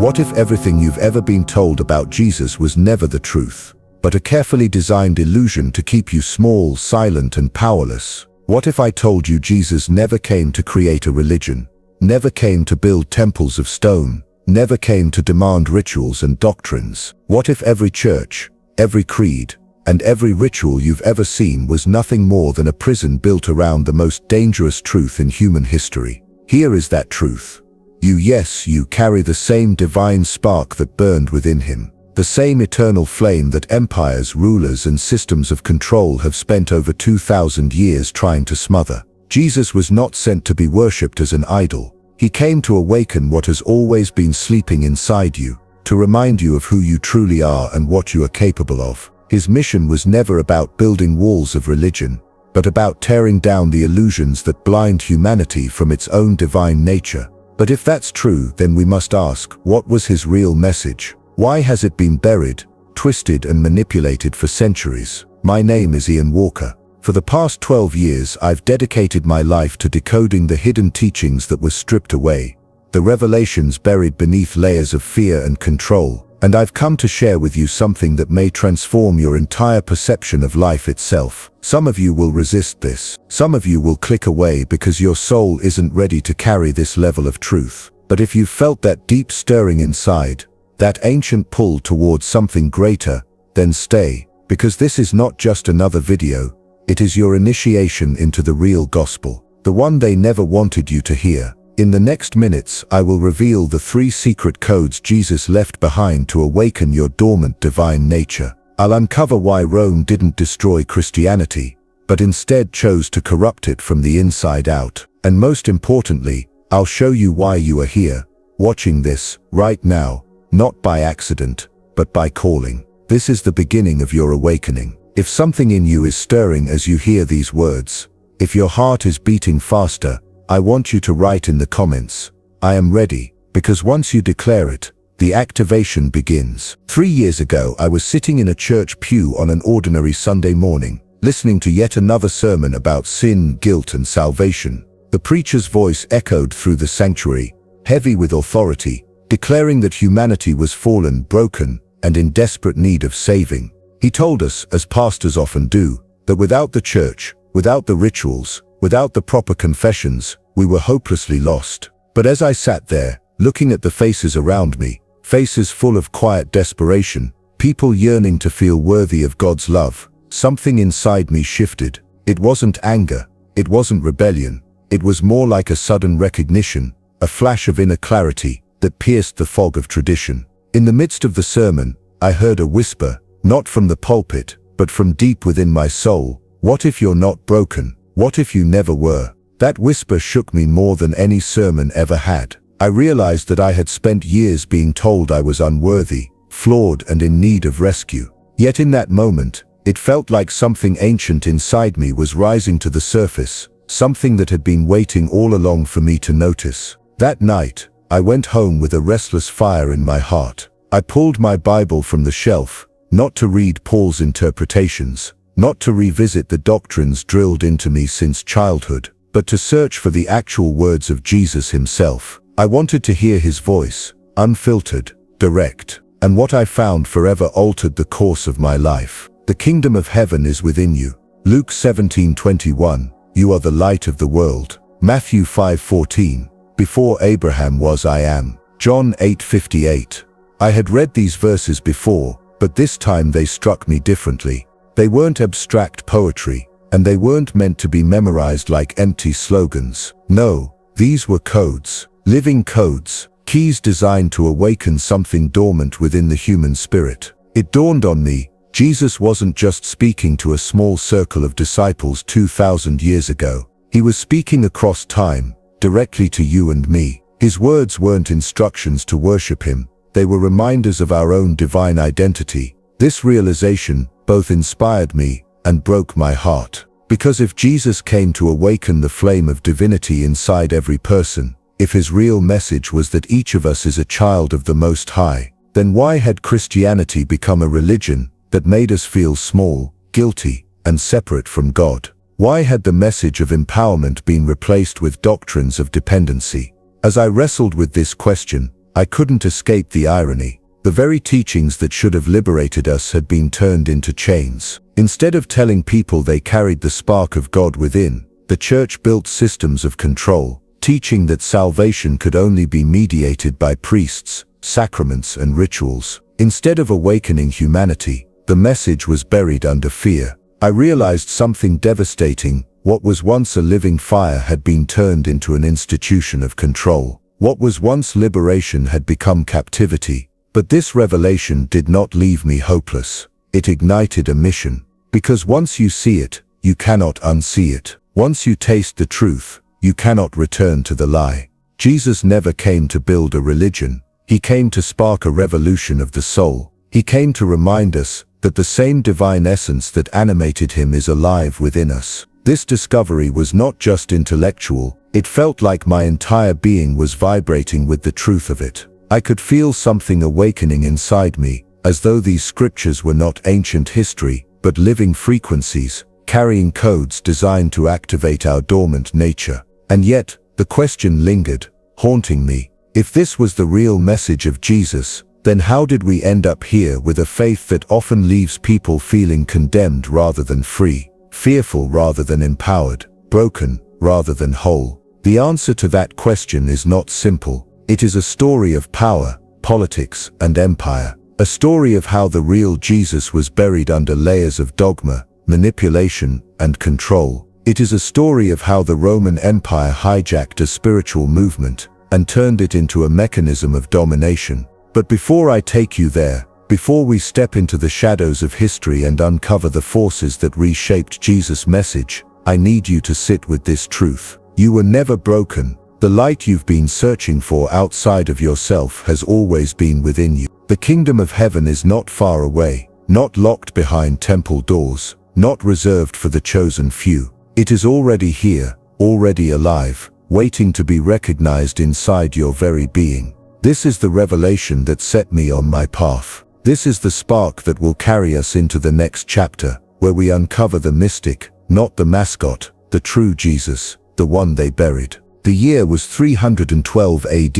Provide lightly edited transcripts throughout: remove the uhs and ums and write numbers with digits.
What if everything you've ever been told about Jesus was never the truth, but a carefully designed illusion to keep you small, silent, and powerless? What if I told you Jesus never came to create a religion, never came to build temples of stone, never came to demand rituals and doctrines? What if every church, every creed, and every ritual you've ever seen was nothing more than a prison built around the most dangerous truth in human history? Here is that truth. You carry the same divine spark that burned within him, the same eternal flame that empires, rulers, and systems of control have spent over 2,000 years trying to smother. Jesus was not sent to be worshipped as an idol. He came to awaken what has always been sleeping inside you, to remind you of who you truly are and what you are capable of. His mission was never about building walls of religion, but about tearing down the illusions that blind humanity from its own divine nature. But if that's true, then we must ask, what was his real message? Why has it been buried, twisted, and manipulated for centuries? My name is Ian Walker. For the past 12 years, I've dedicated my life to decoding the hidden teachings that were stripped away, the revelations buried beneath layers of fear and control, and I've come to share with you something that may transform your entire perception of life itself. Some of you will resist this. Some of you will click away because your soul isn't ready to carry this level of truth. But if you've felt that deep stirring inside, that ancient pull towards something greater, then stay, because this is not just another video. It is your initiation into the real gospel, the one they never wanted you to hear. In the next minutes, I will reveal the 3 secret codes Jesus left behind to awaken your dormant divine nature. I'll uncover why Rome didn't destroy Christianity, but instead chose to corrupt it from the inside out. And most importantly, I'll show you why you are here, watching this, right now, not by accident, but by calling. This is the beginning of your awakening. If something in you is stirring as you hear these words, if your heart is beating faster, I want you to write in the comments, I am ready, because once you declare it, the activation begins. 3 years ago, I was sitting in a church pew on an ordinary Sunday morning, listening to yet another sermon about sin, guilt, and salvation. The preacher's voice echoed through the sanctuary, heavy with authority, declaring that humanity was fallen, broken, and in desperate need of saving. He told us, as pastors often do, that without the church, without the rituals, without the proper confessions, we were hopelessly lost. But as I sat there, looking at the faces around me, faces full of quiet desperation, people yearning to feel worthy of God's love, something inside me shifted. It wasn't anger, it wasn't rebellion, it was more like a sudden recognition, a flash of inner clarity that pierced the fog of tradition. In the midst of the sermon, I heard a whisper, not from the pulpit, but from deep within my soul. What if you're not broken? What if you never were? That whisper shook me more than any sermon ever had. I realized that I had spent years being told I was unworthy, flawed, and in need of rescue. Yet in that moment, it felt like something ancient inside me was rising to the surface, something that had been waiting all along for me to notice. That night, I went home with a restless fire in my heart. I pulled my Bible from the shelf, not to read Paul's interpretations, not to revisit the doctrines drilled into me since childhood, but to search for the actual words of Jesus himself. I wanted to hear his voice, unfiltered, direct, and what I found forever altered the course of my life. The kingdom of heaven is within you. Luke 17:21, you are the light of the world. Matthew 5:14, before Abraham was I am. John 8:58. I had read these verses before, but this time they struck me differently. They weren't abstract poetry, and they weren't meant to be memorized like empty slogans. No, these were codes, living codes, keys designed to awaken something dormant within the human spirit. It dawned on me, Jesus wasn't just speaking to a small circle of disciples 2,000 years ago. He was speaking across time, directly to you and me. His words weren't instructions to worship him. They were reminders of our own divine identity. This realization both inspired me and broke my heart. Because if Jesus came to awaken the flame of divinity inside every person, if his real message was that each of us is a child of the Most High, then why had Christianity become a religion that made us feel small, guilty, and separate from God? Why had the message of empowerment been replaced with doctrines of dependency? As I wrestled with this question, I couldn't escape the irony. The very teachings that should have liberated us had been turned into chains. Instead of telling people they carried the spark of God within, the church built systems of control, teaching that salvation could only be mediated by priests, sacraments, and rituals. Instead of awakening humanity, the message was buried under fear. I realized something devastating. What was once a living fire had been turned into an institution of control. What was once liberation had become captivity. But this revelation did not leave me hopeless. It ignited a mission. Because once you see it, you cannot unsee it. Once you taste the truth, you cannot return to the lie. Jesus never came to build a religion. He came to spark a revolution of the soul. He came to remind us that the same divine essence that animated him is alive within us. This discovery was not just intellectual, it felt like my entire being was vibrating with the truth of it. I could feel something awakening inside me, as though these scriptures were not ancient history, but living frequencies, carrying codes designed to activate our dormant nature. And yet, the question lingered, haunting me. If this was the real message of Jesus, then how did we end up here with a faith that often leaves people feeling condemned rather than free, fearful rather than empowered, broken rather than whole? The answer to that question is not simple. It is a story of power, politics, and empire. A story of how the real Jesus was buried under layers of dogma, manipulation, and control. It is a story of how the Roman Empire hijacked a spiritual movement and turned it into a mechanism of domination. But before I take you there, before we step into the shadows of history and uncover the forces that reshaped Jesus' message, I need you to sit with this truth. You were never broken. The light you've been searching for outside of yourself has always been within you. The kingdom of heaven is not far away, not locked behind temple doors, not reserved for the chosen few. It is already here, already alive, waiting to be recognized inside your very being. This is the revelation that set me on my path. This is the spark that will carry us into the next chapter, where we uncover the mystic, not the mascot, the true Jesus, the one they buried. The year was 312 AD.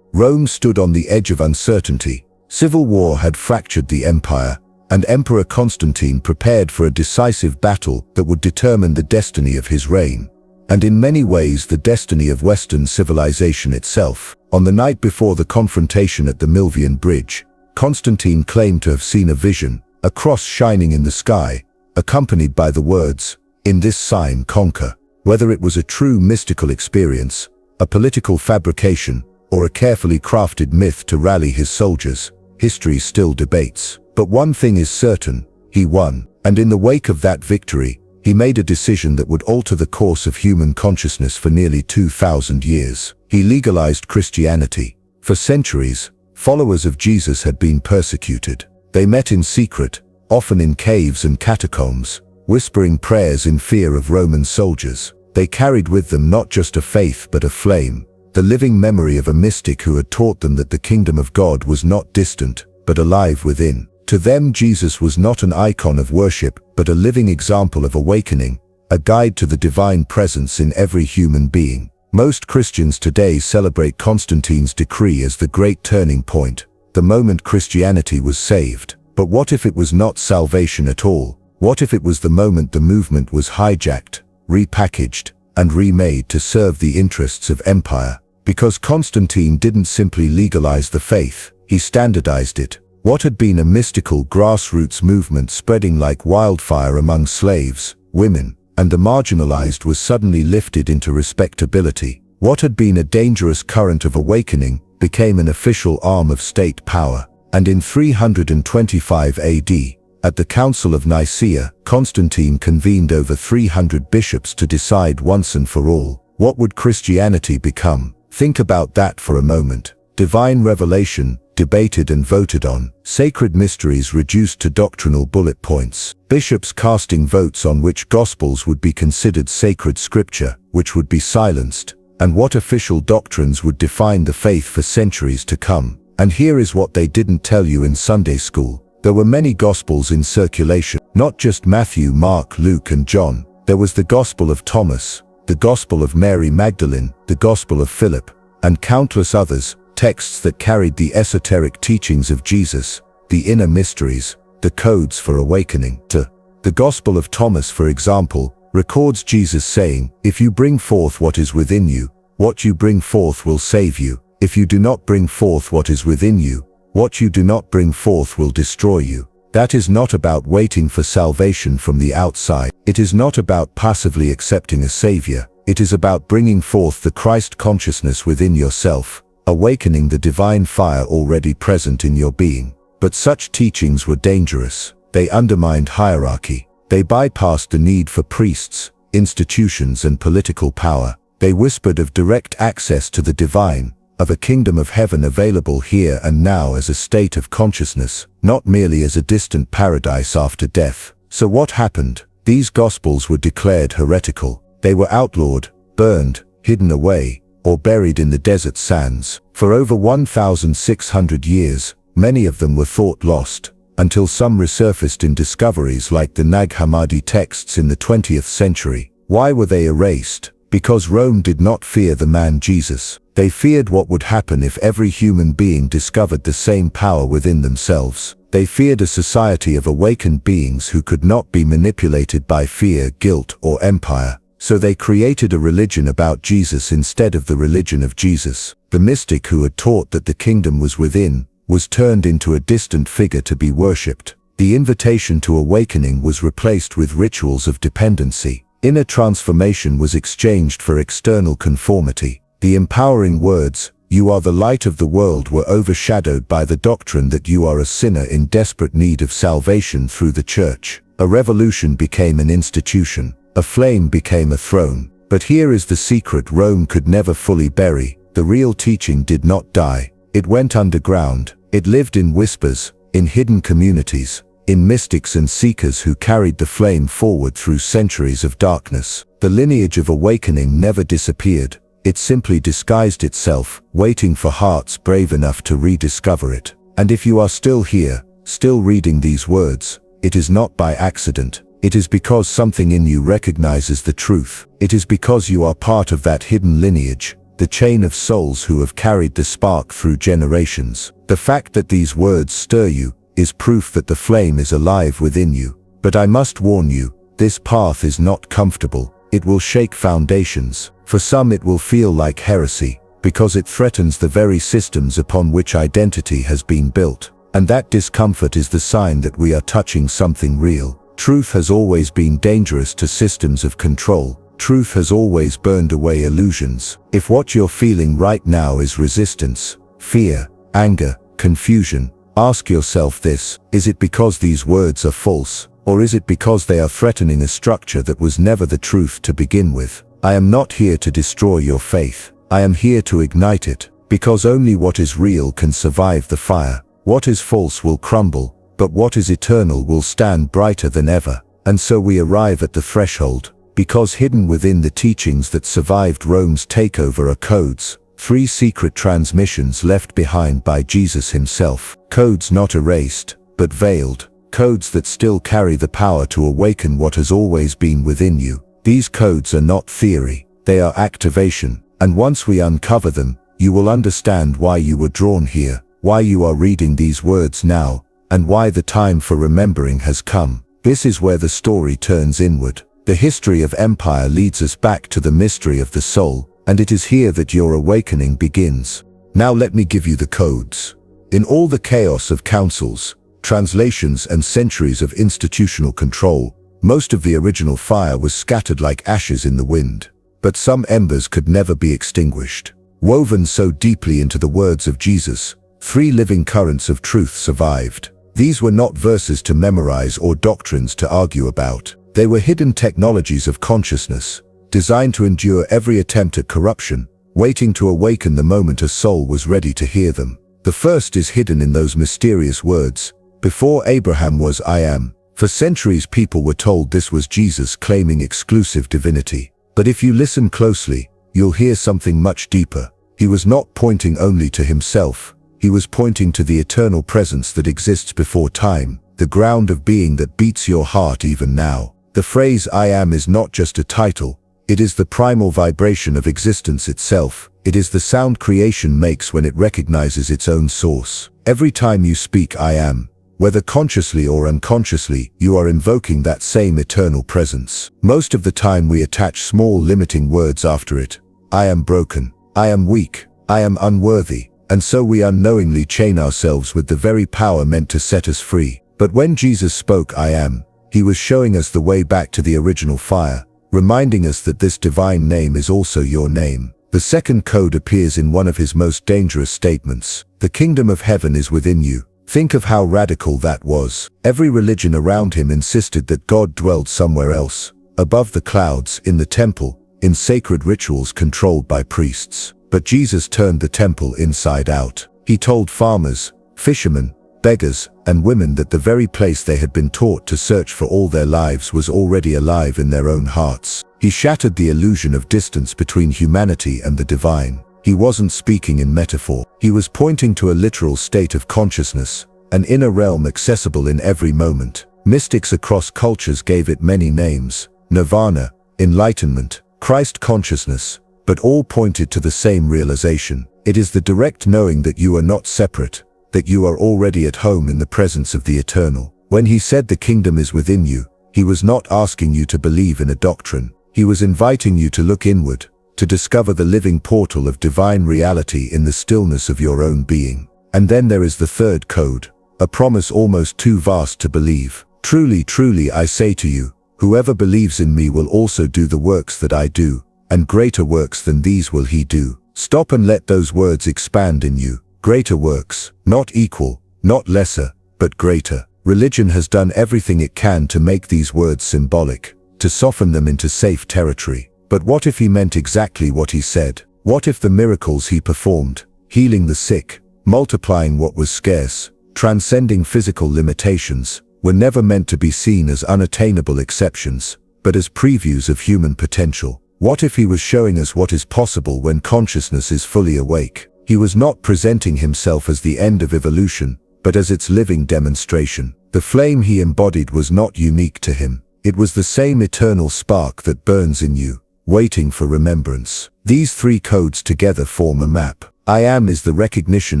Rome stood on the edge of uncertainty. Civil war had fractured the empire, and Emperor Constantine prepared for a decisive battle that would determine the destiny of his reign, and in many ways the destiny of Western civilization itself. On the night before the confrontation at the Milvian Bridge, Constantine claimed to have seen a vision, a cross shining in the sky, accompanied by the words, "In this sign conquer." Whether it was a true mystical experience, a political fabrication, or a carefully crafted myth to rally his soldiers, history still debates. But one thing is certain, he won, and in the wake of that victory, he made a decision that would alter the course of human consciousness for nearly 2,000 years. He legalized Christianity. For centuries, followers of Jesus had been persecuted. They met in secret, often in caves and catacombs, whispering prayers in fear of Roman soldiers. They carried with them not just a faith but a flame, the living memory of a mystic who had taught them that the kingdom of God was not distant, but alive within. To them, Jesus was not an icon of worship, but a living example of awakening, a guide to the divine presence in every human being. Most Christians today celebrate Constantine's decree as the great turning point, the moment Christianity was saved. But what if it was not salvation at all? What if it was the moment the movement was hijacked, repackaged, and remade to serve the interests of empire? Because Constantine didn't simply legalize the faith, he standardized it. What had been a mystical grassroots movement spreading like wildfire among slaves, women, and the marginalized was suddenly lifted into respectability. What had been a dangerous current of awakening became an official arm of state power. And in 325 AD, at the Council of Nicaea, Constantine convened over 300 bishops to decide once and for all, what would Christianity become? Think about that for a moment. Divine revelation, debated and voted on. Sacred mysteries reduced to doctrinal bullet points. Bishops casting votes on which gospels would be considered sacred scripture, which would be silenced, and what official doctrines would define the faith for centuries to come. And here is what they didn't tell you in Sunday school. There were many gospels in circulation, not just Matthew, Mark, Luke, and John. There was the Gospel of Thomas, the Gospel of Mary Magdalene, the Gospel of Philip, and countless others, texts that carried the esoteric teachings of Jesus, the inner mysteries, the codes for awakening. The Gospel of Thomas, for example, records Jesus saying, "If you bring forth what is within you, what you bring forth will save you. If you do not bring forth what is within you, what you do not bring forth will destroy you." That is not about waiting for salvation from the outside. It is not about passively accepting a savior. It is about bringing forth the Christ consciousness within yourself, awakening the divine fire already present in your being. But such teachings were dangerous. They undermined hierarchy. They bypassed the need for priests, institutions, and political power. They whispered of direct access to the divine, of a kingdom of heaven available here and now as a state of consciousness, not merely as a distant paradise after death. So what happened? These gospels were declared heretical. They were outlawed, burned, hidden away, or buried in the desert sands. For over 1,600 years, many of them were thought lost, until some resurfaced in discoveries like the Nag Hammadi texts in the 20th century. Why were they erased? Because Rome did not fear the man Jesus. They feared what would happen if every human being discovered the same power within themselves. They feared a society of awakened beings who could not be manipulated by fear, guilt, or empire. So they created a religion about Jesus instead of the religion of Jesus. The mystic who had taught that the kingdom was within was turned into a distant figure to be worshipped. The invitation to awakening was replaced with rituals of dependency. Inner transformation was exchanged for external conformity. The empowering words, "You are the light of the world," were overshadowed by the doctrine that you are a sinner in desperate need of salvation through the church. A revolution became an institution. A flame became a throne. But here is the secret Rome could never fully bury. The real teaching did not die. It went underground. It lived in whispers, in hidden communities, in mystics and seekers who carried the flame forward through centuries of darkness. The lineage of awakening never disappeared. It simply disguised itself, waiting for hearts brave enough to rediscover it. And if you are still here, still reading these words, it is not by accident. It is because something in you recognizes the truth. It is because you are part of that hidden lineage, the chain of souls who have carried the spark through generations. The fact that these words stir you is proof that the flame is alive within you. But I must warn you, this path is not comfortable. It will shake foundations. For some it will feel like heresy, because it threatens the very systems upon which identity has been built. And that discomfort is the sign that we are touching something real. Truth has always been dangerous to systems of control. Truth has always burned away illusions. If what you're feeling right now is resistance, fear, anger, confusion, ask yourself this: is it because these words are false, or is it because they are threatening a structure that was never the truth to begin with? I am not here to destroy your faith. I am here to ignite it, because only what is real can survive the fire. What is false will crumble, but what is eternal will stand brighter than ever. And so we arrive at the threshold, because hidden within the teachings that survived Rome's takeover are codes, 3 secret transmissions left behind by Jesus himself. Codes not erased, but veiled. Codes that still carry the power to awaken what has always been within you. These codes are not theory, they are activation. And once we uncover them, you will understand why you were drawn here, why you are reading these words now, and why the time for remembering has come. This is where the story turns inward. The history of empire leads us back to the mystery of the soul, and it is here that your awakening begins. Now let me give you the codes. In all the chaos of councils, translations, and centuries of institutional control, most of the original fire was scattered like ashes in the wind. But some embers could never be extinguished. Woven so deeply into the words of Jesus, 3 living currents of truth survived. These were not verses to memorize or doctrines to argue about. They were hidden technologies of consciousness, designed to endure every attempt at corruption, waiting to awaken the moment a soul was ready to hear them. The first is hidden in those mysterious words, "Before Abraham was, I am." For centuries people were told this was Jesus claiming exclusive divinity. But if you listen closely, you'll hear something much deeper. He was not pointing only to himself. He was pointing to the eternal presence that exists before time, the ground of being that beats your heart even now. The phrase "I am" is not just a title. It is the primal vibration of existence itself. It is the sound creation makes when it recognizes its own source. Every time you speak I am, whether consciously or unconsciously, you are invoking that same eternal presence. Most of the time we attach small limiting words after it. I am broken. I am weak. I am unworthy. And so we unknowingly chain ourselves with the very power meant to set us free. But when Jesus spoke I am, he was showing us the way back to the original fire, reminding us that this divine name is also your name. The second code appears in one of his most dangerous statements. The kingdom of heaven is within you. Think of how radical that was. Every religion around him insisted that God dwelled somewhere else, above the clouds, in the temple, in sacred rituals controlled by priests. But Jesus turned the temple inside out. He told farmers, fishermen, beggars, and women that the very place they had been taught to search for all their lives was already alive in their own hearts. He shattered the illusion of distance between humanity and the divine. He wasn't speaking in metaphor. He was pointing to a literal state of consciousness, an inner realm accessible in every moment. Mystics across cultures gave it many names: nirvana, enlightenment, Christ consciousness, but all pointed to the same realization. It is the direct knowing that you are not separate, that you are already at home in the presence of the eternal. When he said the kingdom is within you, he was not asking you to believe in a doctrine. He was inviting you to look inward, to discover the living portal of divine reality in the stillness of your own being. And then there is the third code, a promise almost too vast to believe. Truly, truly, I say to you, whoever believes in me will also do the works that I do, and greater works than these will he do. Stop and let those words expand in you. Greater works, not equal, not lesser, but greater. Religion has done everything it can to make these words symbolic, to soften them into safe territory. But what if he meant exactly what he said? What if the miracles he performed, healing the sick, multiplying what was scarce, transcending physical limitations, were never meant to be seen as unattainable exceptions, but as previews of human potential? What if he was showing us what is possible when consciousness is fully awake? He was not presenting himself as the end of evolution, but as its living demonstration. The flame he embodied was not unique to him. It was the same eternal spark that burns in you, waiting for remembrance. These three codes together form a map. I am is the recognition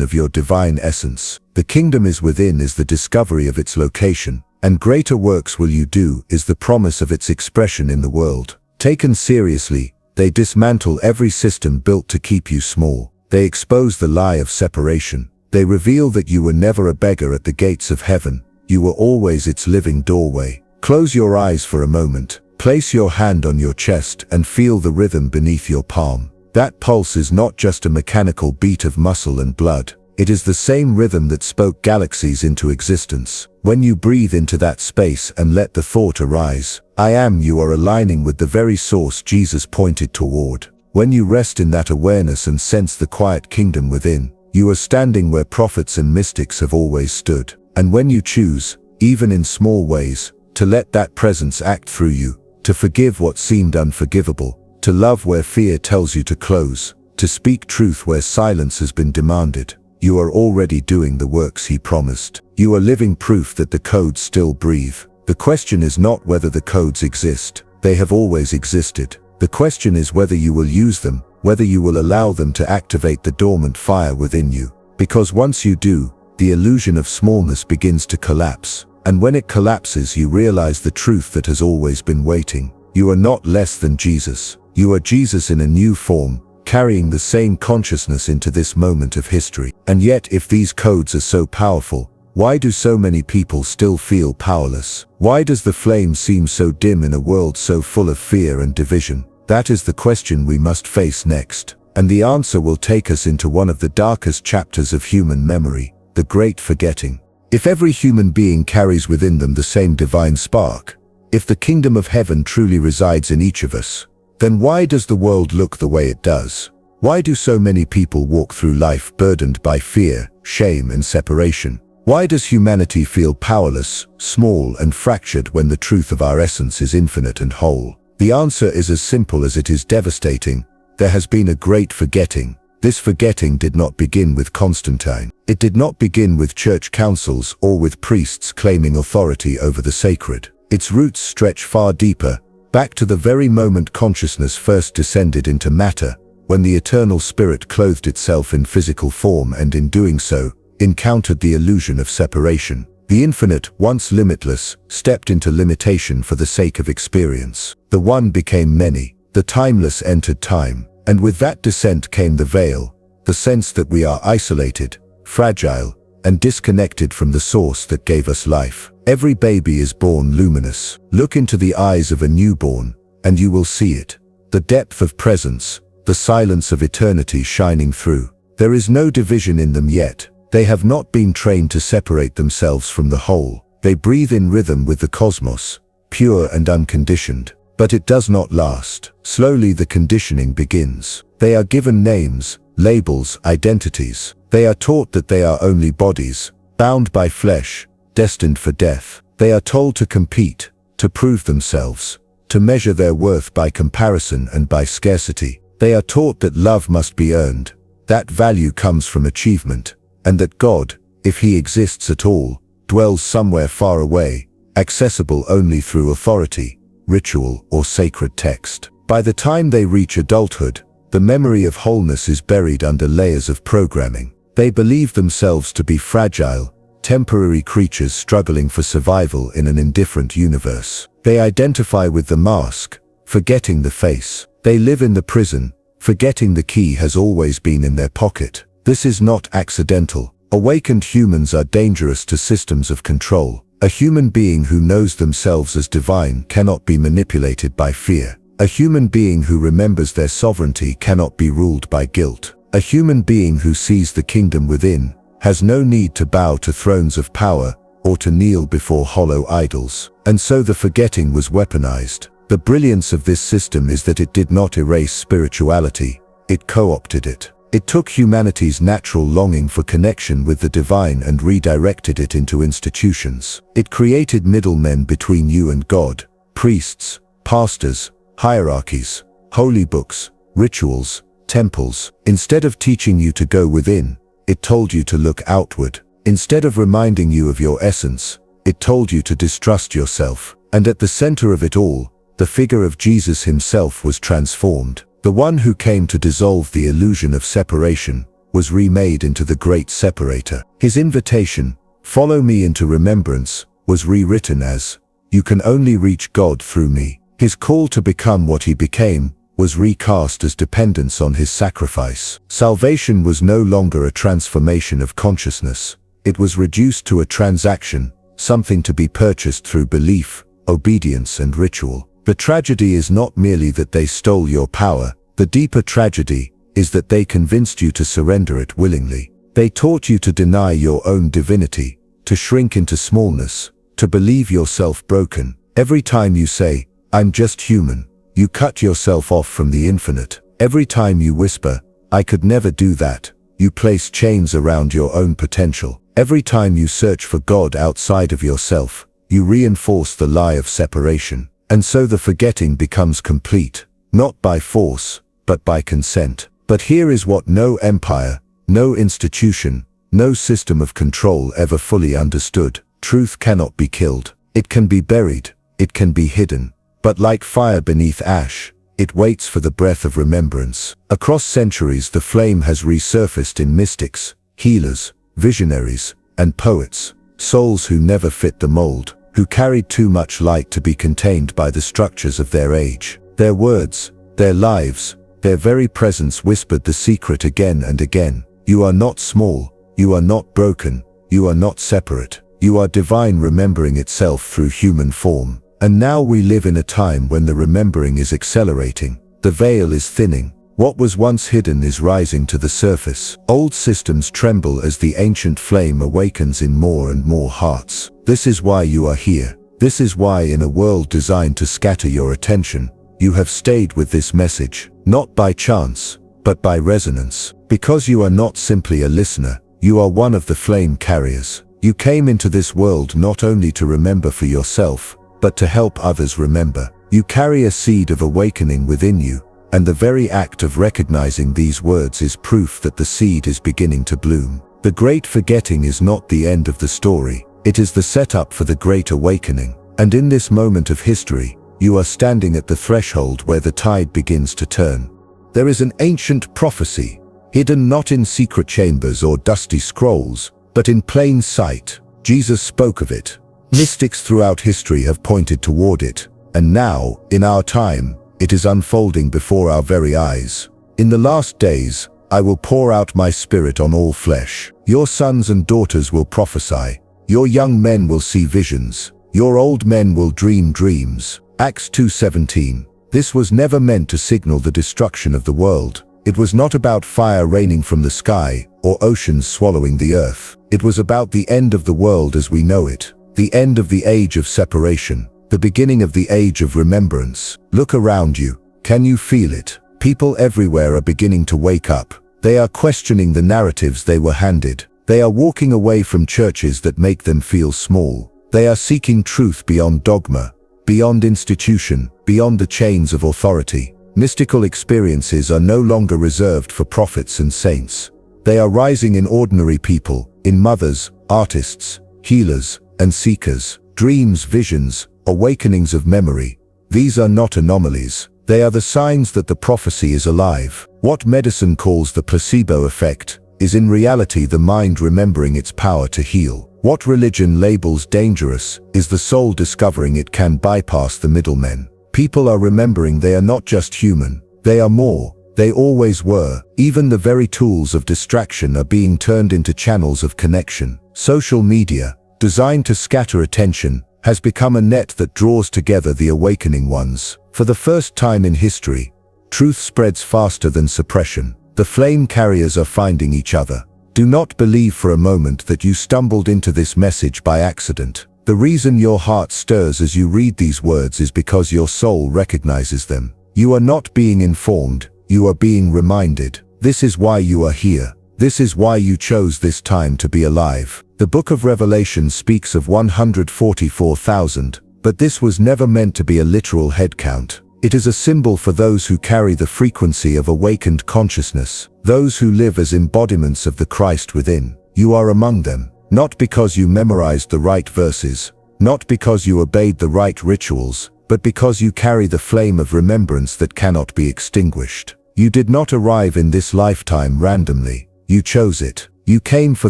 of your divine essence. The kingdom is within is the discovery of its location, and greater works will you do is the promise of its expression in the world. Taken seriously, they dismantle every system built to keep you small. They expose the lie of separation. They reveal that you were never a beggar at the gates of heaven. You were always its living doorway. Close your eyes for a moment. Place your hand on your chest and feel the rhythm beneath your palm. That pulse is not just a mechanical beat of muscle and blood. It is the same rhythm that spoke galaxies into existence. When you breathe into that space and let the thought arise, I am, you are aligning with the very source Jesus pointed toward. When you rest in that awareness and sense the quiet kingdom within, you are standing where prophets and mystics have always stood. And when you choose, even in small ways, to let that presence act through you, to forgive what seemed unforgivable, to love where fear tells you to close, to speak truth where silence has been demanded, you are already doing the works he promised. You are living proof that the codes still breathe. The question is not whether the codes exist. They have always existed. The question is whether you will use them, whether you will allow them to activate the dormant fire within you. Because once you do, the illusion of smallness begins to collapse. And when it collapses, you realize the truth that has always been waiting. You are not less than Jesus. You are Jesus in a new form, carrying the same consciousness into this moment of history. And yet, if these codes are so powerful, why do so many people still feel powerless? Why does the flame seem so dim in a world so full of fear and division? That is the question we must face next. And the answer will take us into one of the darkest chapters of human memory, the great forgetting. If every human being carries within them the same divine spark, if the kingdom of heaven truly resides in each of us, then why does the world look the way it does? Why do so many people walk through life burdened by fear, shame, and separation? Why does humanity feel powerless, small, and fractured when the truth of our essence is infinite and whole? The answer is as simple as it is devastating. There has been a great forgetting. This forgetting did not begin with Constantine. It did not begin with church councils or with priests claiming authority over the sacred. Its roots stretch far deeper, back to the very moment consciousness first descended into matter, when the eternal spirit clothed itself in physical form and in doing so, encountered the illusion of separation. The infinite, once limitless, stepped into limitation for the sake of experience. The one became many. The timeless entered time. And with that descent came the veil, the sense that we are isolated, fragile, and disconnected from the source that gave us life. Every baby is born luminous. Look into the eyes of a newborn, and you will see it. The depth of presence, the silence of eternity shining through. There is no division in them yet. They have not been trained to separate themselves from the whole. They breathe in rhythm with the cosmos, pure and unconditioned. But it does not last. Slowly the conditioning begins. They are given names, labels, identities. They are taught that they are only bodies, bound by flesh, destined for death. They are told to compete, to prove themselves, to measure their worth by comparison and by scarcity. They are taught that love must be earned, that value comes from achievement, and that God, if he exists at all, dwells somewhere far away, accessible only through authority, ritual, or sacred text. By the time they reach adulthood, the memory of wholeness is buried under layers of programming. They believe themselves to be fragile, temporary creatures struggling for survival in an indifferent universe. They identify with the mask, forgetting the face. They live in the prison, forgetting the key has always been in their pocket. This is not accidental. Awakened humans are dangerous to systems of control. A human being who knows themselves as divine cannot be manipulated by fear. A human being who remembers their sovereignty cannot be ruled by guilt. A human being who sees the kingdom within has no need to bow to thrones of power or to kneel before hollow idols. And so the forgetting was weaponized. The brilliance of this system is that it did not erase spirituality, it co-opted it. It took humanity's natural longing for connection with the divine and redirected it into institutions. It created middlemen between you and God, priests, pastors, hierarchies, holy books, rituals, temples. Instead of teaching you to go within, it told you to look outward. Instead of reminding you of your essence, it told you to distrust yourself. And at the center of it all, the figure of Jesus himself was transformed. The one who came to dissolve the illusion of separation was remade into the great separator. His invitation, "Follow me into remembrance," was rewritten as, "You can only reach God through me." His call to become what he became was recast as dependence on his sacrifice. Salvation was no longer a transformation of consciousness. It was reduced to a transaction, something to be purchased through belief, obedience, and ritual. The tragedy is not merely that they stole your power. The deeper tragedy is that they convinced you to surrender it willingly. They taught you to deny your own divinity, to shrink into smallness, to believe yourself broken. Every time you say, "I'm just human," you cut yourself off from the infinite. Every time you whisper, "I could never do that," you place chains around your own potential. Every time you search for God outside of yourself, you reinforce the lie of separation. And so the forgetting becomes complete, not by force, but by consent. But here is what no empire, no institution, no system of control ever fully understood. Truth cannot be killed. It can be buried, it can be hidden. But like fire beneath ash, it waits for the breath of remembrance. Across centuries the flame has resurfaced in mystics, healers, visionaries, and poets. Souls who never fit the mold, who carried too much light to be contained by the structures of their age. Their words, their lives, their very presence whispered the secret again and again. You are not small, you are not broken, you are not separate. You are divine remembering itself through human form. And now we live in a time when the remembering is accelerating. The veil is thinning. What was once hidden is rising to the surface. Old systems tremble as the ancient flame awakens in more and more hearts. This is why you are here. This is why, in a world designed to scatter your attention, you have stayed with this message, not by chance, but by resonance. Because you are not simply a listener, you are one of the flame carriers. You came into this world not only to remember for yourself, but to help others remember. You carry a seed of awakening within you, and the very act of recognizing these words is proof that the seed is beginning to bloom. The great forgetting is not the end of the story. It is the setup for the great awakening. And in this moment of history, you are standing at the threshold where the tide begins to turn. There is an ancient prophecy, hidden not in secret chambers or dusty scrolls, but in plain sight. Jesus spoke of it. Mystics throughout history have pointed toward it, and now, in our time, it is unfolding before our very eyes. In the last days, I will pour out my spirit on all flesh. Your sons and daughters will prophesy. Your young men will see visions. Your old men will dream dreams. Acts 2:17. This was never meant to signal the destruction of the world. It was not about fire raining from the sky or oceans swallowing the earth. It was about the end of the world as we know it, the end of the age of separation, the beginning of the age of remembrance. Look around you. Can you feel it? People everywhere are beginning to wake up. They are questioning the narratives they were handed. They are walking away from churches that make them feel small. They are seeking truth beyond dogma, beyond institution, beyond the chains of authority. Mystical experiences are no longer reserved for prophets and saints. They are rising in ordinary people, in mothers, artists, healers, and seekers. Dreams, visions, awakenings of memory. These are not anomalies. They are the signs that the prophecy is alive. What medicine calls the placebo effect is in reality the mind remembering its power to heal. What religion labels dangerous is the soul discovering it can bypass the middlemen. People are remembering they are not just human, they are more. They always were. Even the very tools of distraction are being turned into channels of connection. Social media, designed to scatter attention, has become a net that draws together the awakening ones. For the first time in history, truth spreads faster than suppression. The flame carriers are finding each other. Do not believe for a moment that you stumbled into this message by accident. The reason your heart stirs as you read these words is because your soul recognizes them. You are not being informed, you are being reminded. This is why you are here. This is why you chose this time to be alive. The book of Revelation speaks of 144,000, but this was never meant to be a literal head count. It is a symbol for those who carry the frequency of awakened consciousness, those who live as embodiments of the Christ within. You are among them, not because you memorized the right verses, not because you obeyed the right rituals, but because you carry the flame of remembrance that cannot be extinguished. You did not arrive in this lifetime randomly. You chose it. You came for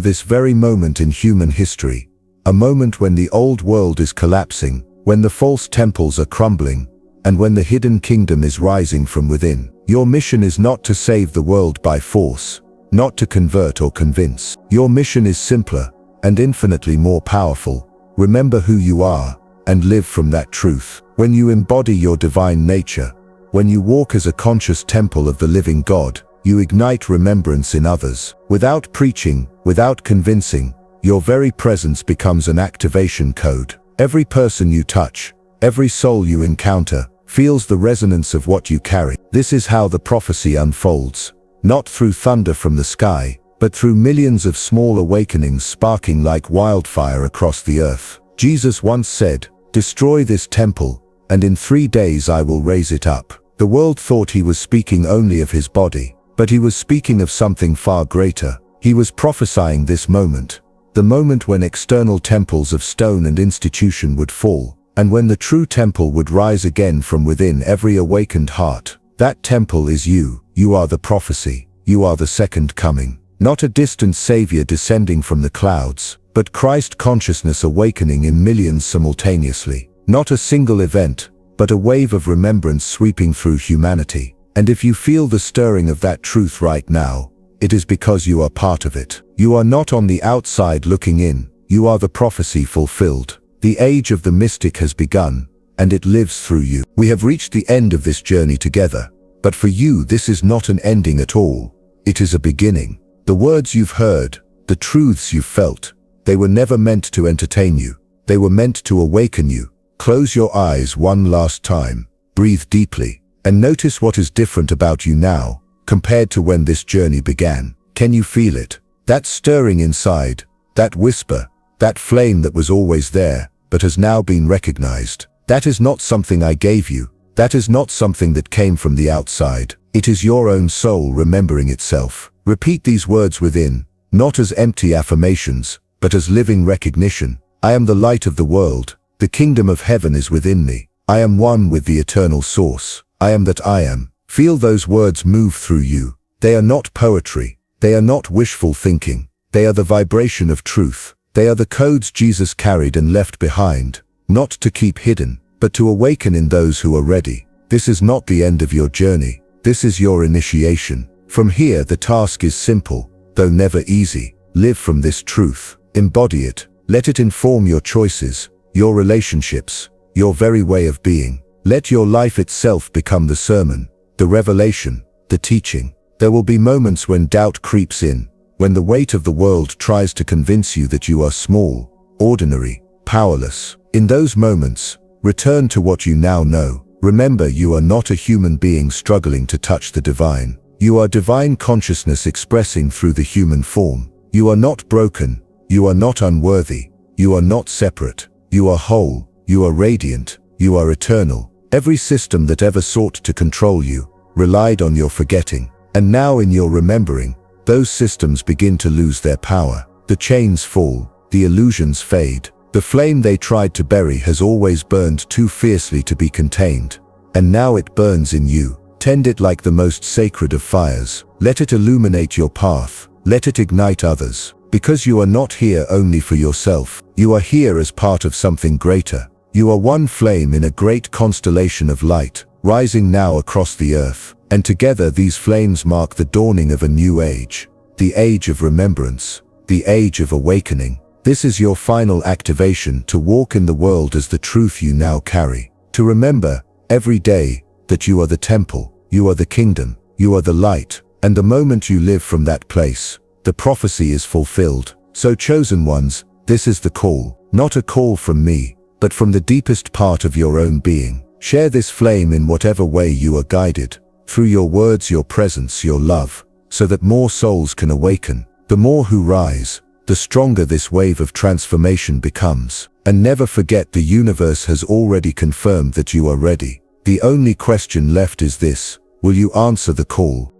this very moment in human history, a moment when the old world is collapsing, when the false temples are crumbling, and when the hidden kingdom is rising from within. Your mission is not to save the world by force, not to convert or convince. Your mission is simpler and infinitely more powerful. Remember who you are and live from that truth. When you embody your divine nature, when you walk as a conscious temple of the living God, you ignite remembrance in others. Without preaching, without convincing, your very presence becomes an activation code. Every person you touch, every soul you encounter, feels the resonance of what you carry. This is how the prophecy unfolds, not through thunder from the sky, but through millions of small awakenings sparking like wildfire across the earth. Jesus once said, "Destroy this temple, and in 3 days I will raise it up." The world thought he was speaking only of his body, but he was speaking of something far greater. He was prophesying this moment, the moment when external temples of stone and institution would fall, and when the true temple would rise again from within every awakened heart. That temple is you. You are the prophecy. You are the second coming. Not a distant savior descending from the clouds, but Christ consciousness awakening in millions simultaneously. Not a single event, but a wave of remembrance sweeping through humanity. And if you feel the stirring of that truth right now, it is because you are part of it. You are not on the outside looking in. You are the prophecy fulfilled. The age of the mystic has begun, and it lives through you. We have reached the end of this journey together, but for you this is not an ending at all. It is a beginning. The words you've heard, the truths you've felt, they were never meant to entertain you. They were meant to awaken you. Close your eyes one last time, breathe deeply, and notice what is different about you now, compared to when this journey began. Can you feel it? That stirring inside, that whisper, that flame that was always there, but has now been recognized. That is not something I gave you. That is not something that came from the outside. It is your own soul remembering itself. Repeat these words within, not as empty affirmations, but as living recognition. I am the light of the world. The kingdom of heaven is within me. I am one with the eternal source. I am that I am. Feel those words move through you. They are not poetry. They are not wishful thinking. They are the vibration of truth. They are the codes Jesus carried and left behind, not to keep hidden, but to awaken in those who are ready. This is not the end of your journey. This is your initiation. From here, the task is simple, though never easy. Live from this truth. Embody it. Let it inform your choices, your relationships, your very way of being. Let your life itself become the sermon, the revelation, the teaching. There will be moments when doubt creeps in, when the weight of the world tries to convince you that you are small, ordinary, powerless. In those moments, return to what you now know. Remember, you are not a human being struggling to touch the divine. You are divine consciousness expressing through the human form. You are not broken. You are not unworthy. You are not separate. You are whole. You are radiant. You are eternal. Every system that ever sought to control you relied on your forgetting. And now in your remembering, those systems begin to lose their power. The chains fall. The illusions fade. The flame they tried to bury has always burned too fiercely to be contained. And now it burns in you. Tend it like the most sacred of fires. Let it illuminate your path. Let it ignite others. Because you are not here only for yourself. You are here as part of something greater. You are one flame in a great constellation of light, rising now across the earth. And together these flames mark the dawning of a new age. The age of remembrance. The age of awakening. This is your final activation to walk in the world as the truth you now carry. To remember, every day, that you are the temple, you are the kingdom, you are the light, and the moment you live from that place, the prophecy is fulfilled. So chosen ones, this is the call, not a call from me, but from the deepest part of your own being. Share this flame in whatever way you are guided, through your words, your presence, your love, so that more souls can awaken. The more who rise, the stronger this wave of transformation becomes. And never forget, the universe has already confirmed that you are ready. The only question left is this: will you answer the call?